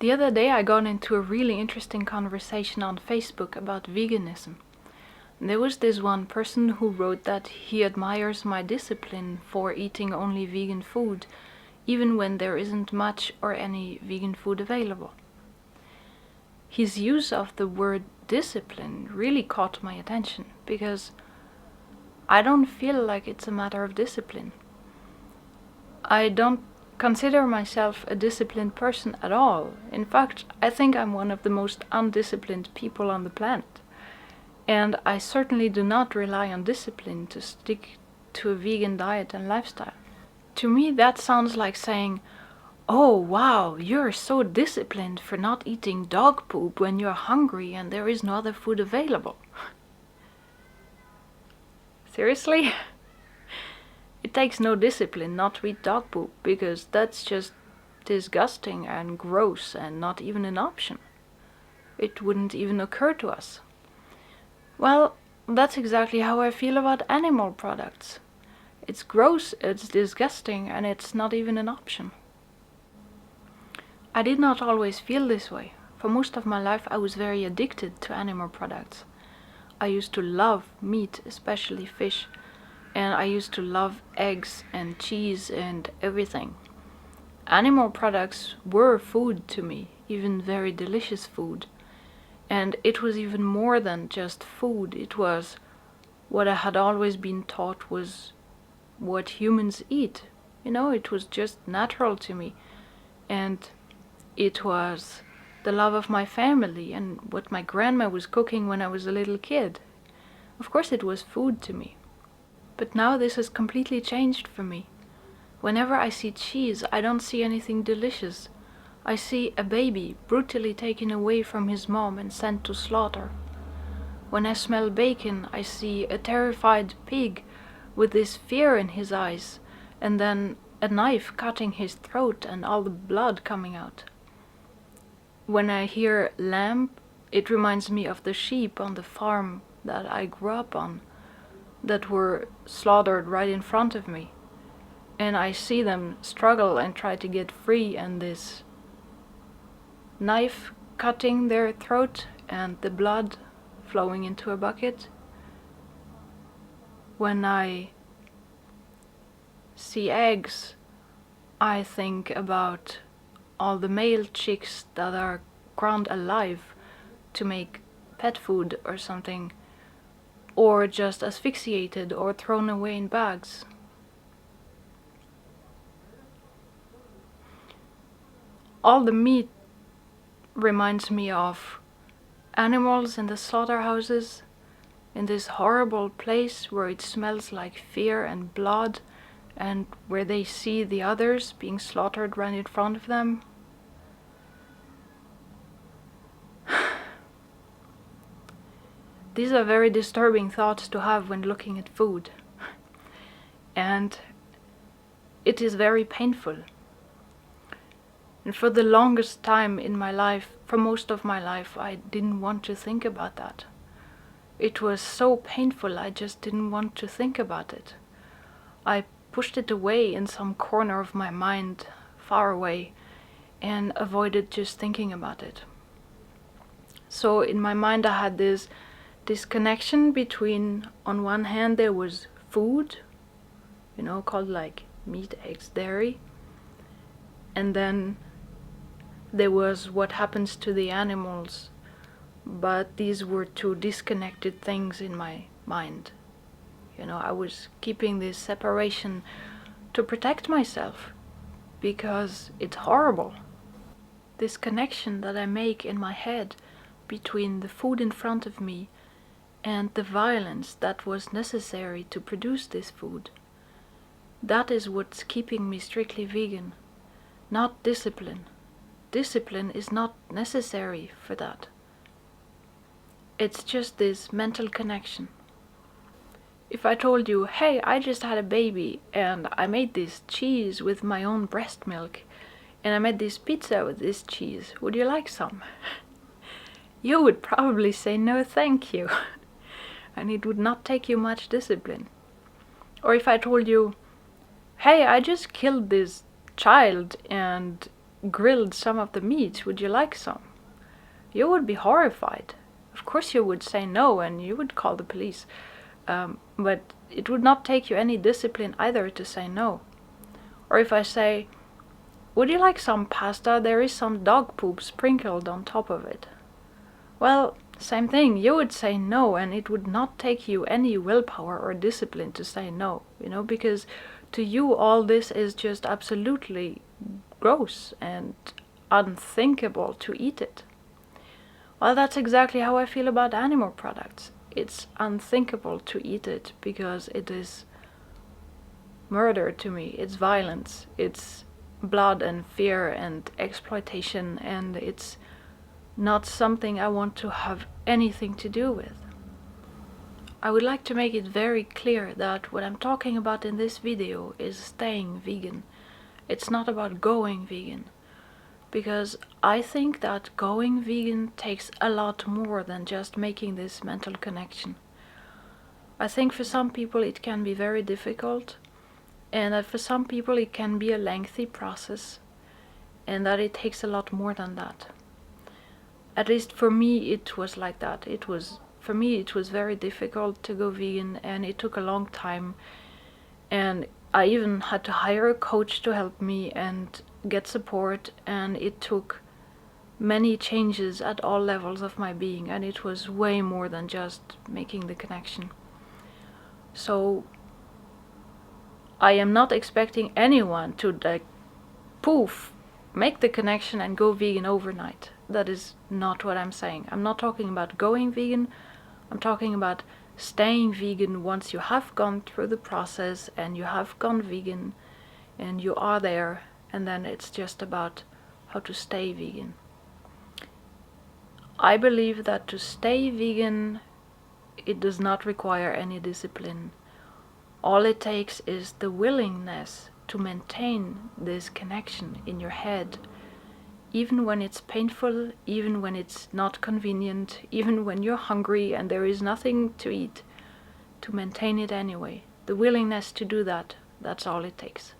The other day I got into a really interesting conversation on Facebook about veganism. There was this one person who wrote that he admires my discipline for eating only vegan food, even when there isn't much or any vegan food available. His use of the word discipline really caught my attention, because I don't feel like it's a matter of discipline. I don't consider myself a disciplined person at all. In fact, I think I'm one of the most undisciplined people on the planet. And I certainly do not rely on discipline to stick to a vegan diet and lifestyle. To me, that sounds like saying, "Oh wow, you're so disciplined for not eating dog poop when you're hungry and there is no other food available." Seriously? It takes no discipline not to eat dog poop, because that's just disgusting and gross and not even an option. It wouldn't even occur to us. Well, that's exactly how I feel about animal products. It's gross, it's disgusting, and it's not even an option. I did not always feel this way. For most of my life I was very addicted to animal products. I used to love meat, especially fish, and I used to love eggs and cheese and everything. Animal products were food to me, even very delicious food. And it was even more than just food. It was what I had always been taught was what humans eat. It was just natural to me. And it was the love of my family and what my grandma was cooking when I was a little kid. Of course it was food to me. But now this has completely changed for me. Whenever I see cheese, I don't see anything delicious. I see a baby brutally taken away from his mom and sent to slaughter. When I smell bacon, I see a terrified pig with this fear in his eyes, and then a knife cutting his throat and all the blood coming out. When I hear lamb, it reminds me of the sheep on the farm that I grew up on, that were slaughtered right in front of me. And I see them struggle and try to get free, and this knife cutting their throat and the blood flowing into a bucket. When I see eggs, I think about all the male chicks that are ground alive to make pet food or something, or just asphyxiated or thrown away in bags. All the meat reminds me of animals in the slaughterhouses, in this horrible place where it smells like fear and blood, and where they see the others being slaughtered right in front of them. These are very disturbing thoughts to have when looking at food. And it is very painful. And for the longest time in my life, for most of my life, I didn't want to think about that. It was so painful, I just didn't want to think about it. I pushed it away in some corner of my mind, far away, and avoided just thinking about it. So in my mind I had this connection between, on one hand there was food, called like meat, eggs, dairy, and then there was what happens to the animals, but these were two disconnected things in my mind. I was keeping this separation to protect myself, because it's horrible. This connection that I make in my head between the food in front of me and the violence that was necessary to produce this food. That is what's keeping me strictly vegan, not discipline. Discipline is not necessary for that. It's just this mental connection. If I told you, "Hey, I just had a baby and I made this cheese with my own breast milk, and I made this pizza with this cheese, would you like some?" You would probably say no thank you. And it would not take you much discipline. Or if I told you, "Hey, I just killed this child and grilled some of the meat. Would you like some? You would be horrified. Of course you would say no, and you would call the police. But it would not take you any discipline either to say no. Or if I say, would you like some pasta? There is some dog poop sprinkled on top of it. Well, same thing. You would say no, and it would not take you any willpower or discipline to say no, because to you all this is just absolutely gross and unthinkable to eat it. Well, that's exactly how I feel about animal products. It's unthinkable to eat it because it is murder to me. It's violence. It's blood and fear and exploitation, and it's not something I want to have anything to do with. I would like to make it very clear that what I'm talking about in this video is staying vegan. It's not about going vegan, because I think that going vegan takes a lot more than just making this mental connection. I think for some people it can be very difficult, and that for some people it can be a lengthy process, and that it takes a lot more than that. At least for me it was like that. For me it was very difficult to go vegan, and it took a long time, and I even had to hire a coach to help me and get support, and it took many changes at all levels of my being, and it was way more than just making the connection. So I am not expecting anyone to poof, make the connection and go vegan overnight. That is not what I'm saying. I'm not talking about going vegan. I'm talking about staying vegan once you have gone through the process and you have gone vegan and you are there, and then it's just about how to stay vegan. I believe that to stay vegan, it does not require any discipline. All it takes is the willingness to maintain this connection in your head, even when it's painful, even when it's not convenient, even when you're hungry and there is nothing to eat, to maintain it anyway. The willingness to do that, that's all it takes.